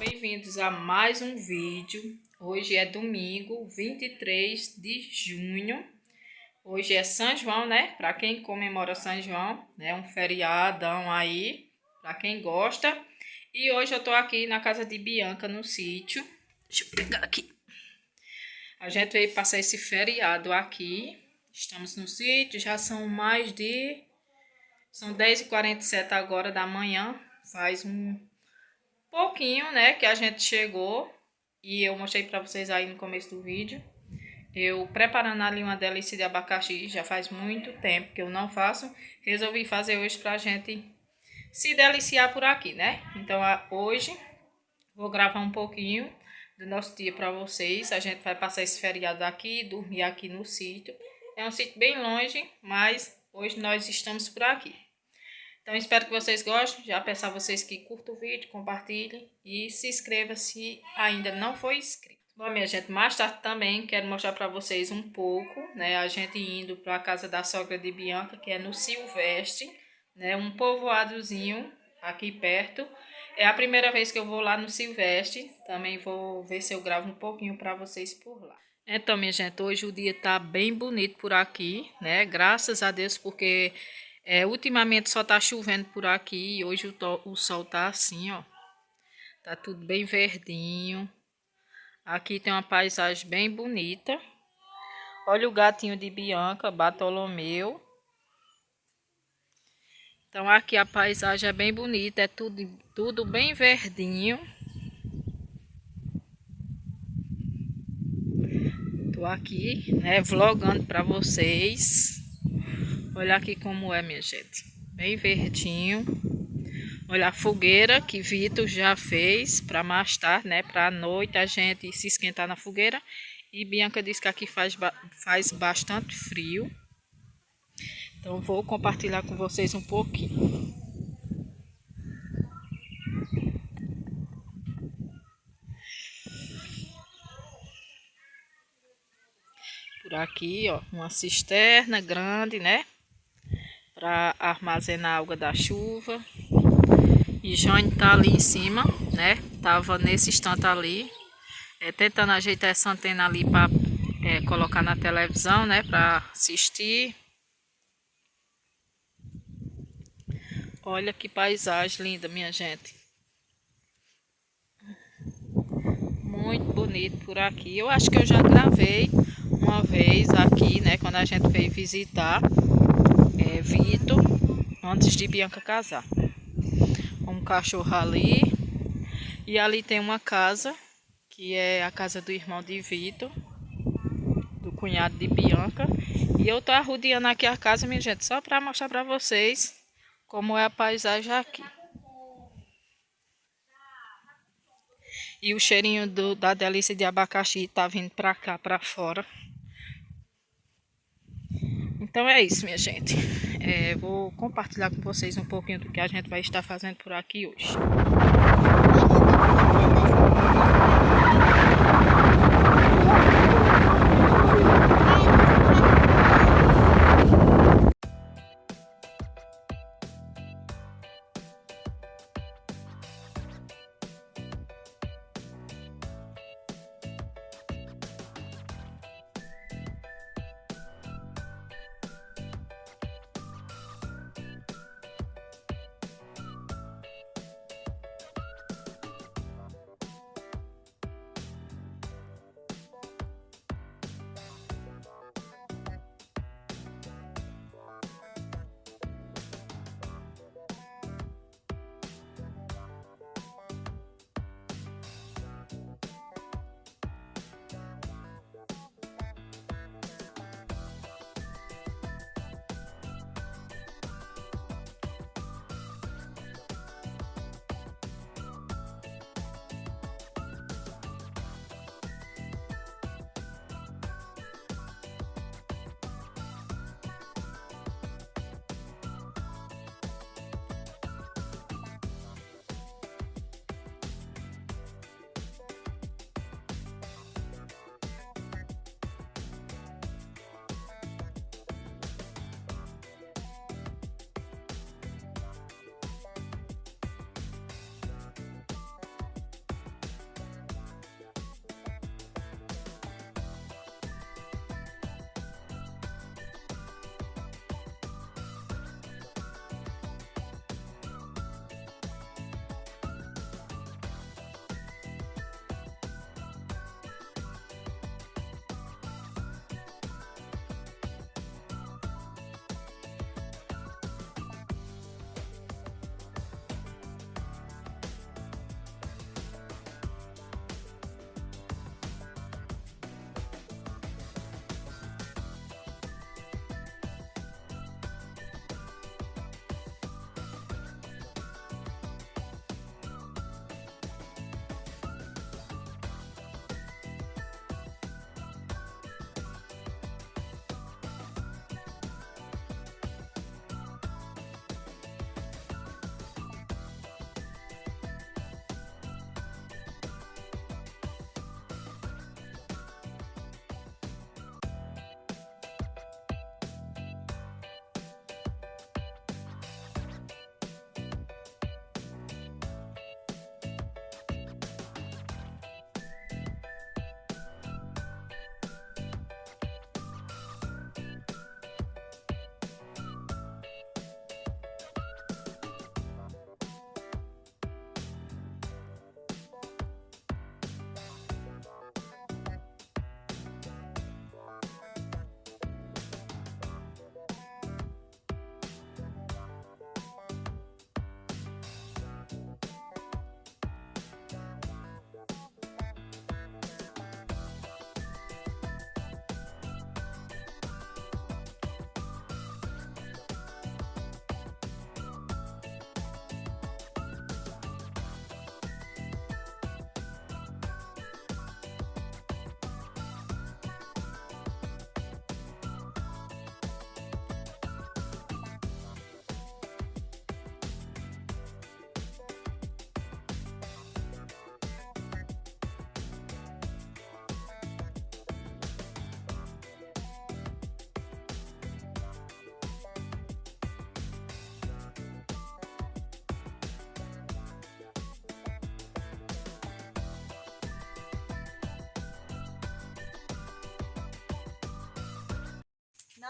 Bem-vindos a mais um vídeo. Hoje é domingo, 23 de junho. Hoje é São João, né? Para quem comemora São João, né? Um feriadão aí, para quem gosta. E hoje eu tô aqui na casa de Bianca, no sítio. Deixa eu pegar aqui. A gente veio passar esse feriado aqui. Estamos no sítio, já são São 10h47 agora da manhã. Faz um pouquinho, né, que a gente chegou e eu mostrei pra vocês aí no começo do vídeo. Eu preparando ali uma delícia de abacaxi, já faz muito tempo que eu não faço. Resolvi fazer hoje pra gente se deliciar por aqui, né? Então hoje vou gravar um pouquinho do nosso dia pra vocês. A gente vai passar esse feriado aqui, dormir aqui no sítio. É um sítio bem longe, mas hoje nós estamos por aqui. Então, espero que vocês gostem. Já peço a vocês que curtam o vídeo, compartilhem e se inscreva se ainda não for inscrito. Bom, minha gente, mais tarde também quero mostrar para vocês um pouco, né? A gente indo para a casa da sogra de Bianca, que é no Silvestre, né? Um povoadozinho aqui perto. É a primeira vez que eu vou lá no Silvestre. Também vou ver se eu gravo um pouquinho para vocês por lá. Então, minha gente, hoje o dia tá bem bonito por aqui, né? Graças a Deus, porque ultimamente só tá chovendo por aqui e hoje o sol tá assim, ó. Tá tudo bem verdinho. Aqui tem uma paisagem bem bonita. Olha o gatinho de Bianca, Bartolomeu. Então aqui a paisagem é bem bonita, é tudo bem verdinho. Tô aqui, né, vlogando pra vocês. Olha aqui como é, minha gente. Bem verdinho. Olha a fogueira que Vitor já fez para mais tarde, né? Para a noite a gente se esquentar na fogueira. E Bianca disse que aqui faz bastante frio. Então vou compartilhar com vocês um pouquinho. Por aqui, ó, uma cisterna grande, né? Para armazenar a água da chuva. E Jane tá ali em cima, né? Tava nesse instante ali, tentando ajeitar essa antena ali para colocar na televisão, né? Para assistir. Olha que paisagem linda, minha gente. Muito bonito por aqui. Eu acho que eu já gravei uma vez aqui, né? Quando a gente veio visitar Vitor, antes de Bianca casar. Um cachorro ali. E ali tem uma casa, que é a casa do irmão de Vitor, do cunhado de Bianca. E eu tô arrodeando aqui a casa, minha gente, só para mostrar para vocês como é a paisagem aqui. E o cheirinho da delícia de abacaxi tá vindo pra cá, pra fora. Então é isso, minha gente. Vou compartilhar com vocês um pouquinho do que a gente vai estar fazendo por aqui hoje.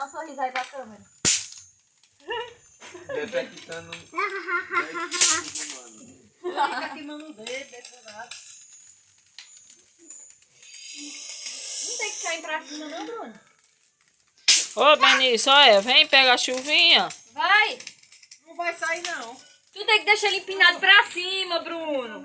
Dá um sorriso aí pra câmera. Detectando. Fica queimando o dedo, detonado. Não tem que cair pra cima não, Bruno. Ô, Benício, olha, vem pegar a chuvinha. Vai! Não vai sair, não. Tu tem que deixar ele empinado pra cima, Bruno.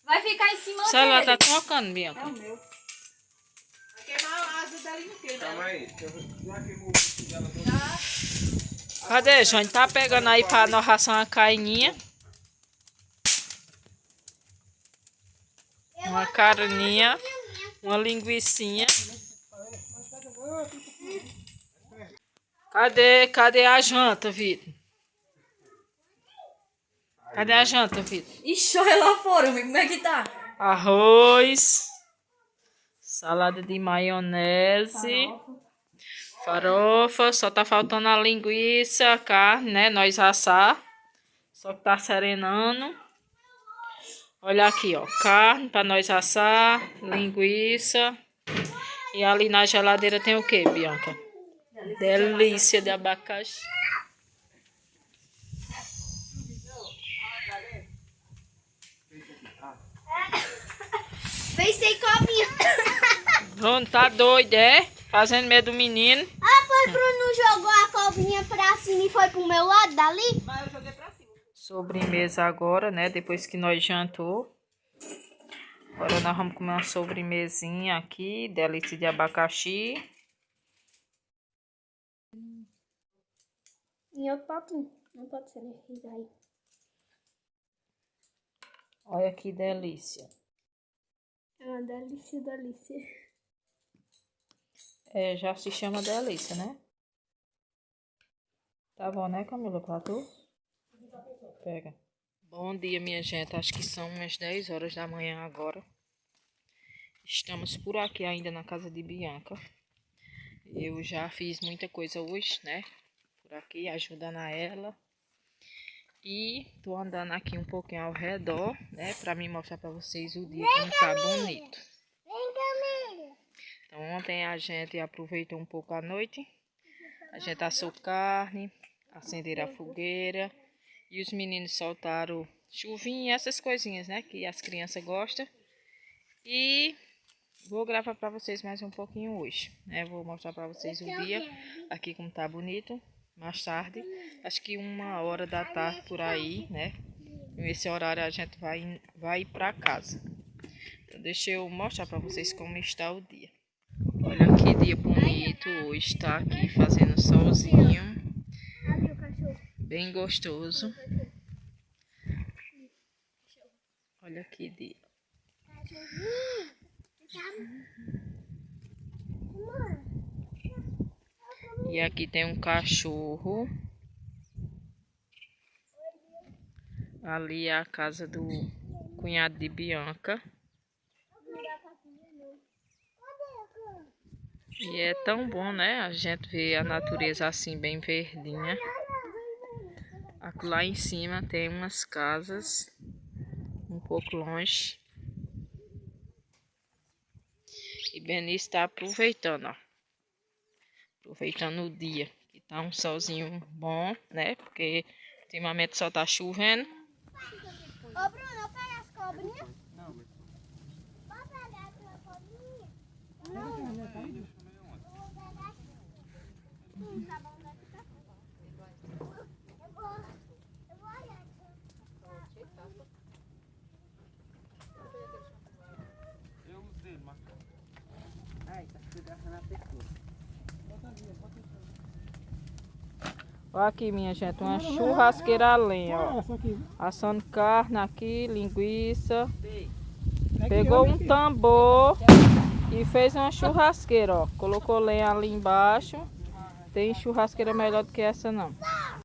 Vai ficar em cima O celular dele. tá tocando, Bianca. É o meu. Vai queimar a asa dela inteira. Calma aí. Já queimou o bicho dela todo. Cadê, Jônio? Tá pegando aí pra nós ração uma carninha. Uma carninha. Uma linguicinha. Cadê a janta, Vitor? Cadê a janta, Vitor? Ixi, olha lá fora, amigo. Como é que tá? Arroz. Salada de maionese. Farofa. Só tá faltando a linguiça, a carne, né? Nós assar. Só que tá serenando. Olha aqui, ó. Carne pra nós assar. Linguiça. E ali na geladeira tem o que, Bianca? Delícia de abacaxi. Vem sem cobrinha. Bruno tá doido, é? Fazendo medo do menino. Ah, pois Bruno jogou a cobrinha pra cima e foi pro meu lado dali. Mas eu joguei pra cima. Sobremesa agora, né? Depois que nós jantou. Agora nós vamos comer uma sobremesinha aqui. Delícia de abacaxi. Em outro papinho. Não pode ser nesse aí. Olha que delícia. É uma delícia, delícia. É, já se chama delícia, né? Tá bom, né, Camila? Pra tu? Pega. Bom dia, minha gente. Acho que são umas 10 horas da manhã agora. Estamos por aqui ainda na casa de Bianca. Eu já fiz muita coisa hoje, né? Por aqui, ajudando a ela. E tô andando aqui um pouquinho ao redor, né? Pra me mostrar pra vocês o dia como tá bonito. Vem, Camila. Então, ontem a gente aproveitou um pouco a noite. A gente assou carne, acenderam a fogueira. E os meninos soltaram chuvinha, essas coisinhas, né? Que as crianças gostam. E vou gravar pra vocês mais um pouquinho hoje, né? Vou mostrar pra vocês o dia aqui como tá bonito. Mais tarde, acho que 1h da tarde por aí, né? Nesse horário a gente vai pra casa. Então, deixa eu mostrar pra vocês como está o dia. Olha que dia bonito hoje, tá aqui fazendo solzinho. Abre o cachorro. Bem gostoso. Olha que dia. E aqui tem um cachorro. Ali é a casa do cunhado de Bianca. E é tão bom, né? A gente vê a natureza assim, bem verdinha. Aqui lá em cima tem umas casas um pouco longe. E Benício está aproveitando, ó. Aproveitando o dia. Que tá um solzinho bom, né? Porque ultimamente só tá chovendo. Ô, Bruno, eu pego as cobrinhas? Não. Pode pegar aquela cobrinha? Não. Eu vou pegar aqui. Tá bom, daqui tá bom. Eu vou olhar aqui. Eu usei, mas. Ai, tá se agarrando a pescoço. Olha aqui, minha gente, uma churrasqueira a lenha, ó. Assando carne aqui, linguiça. Pegou um tambor e fez uma churrasqueira, ó. Colocou lenha ali embaixo. Tem churrasqueira melhor do que essa, não.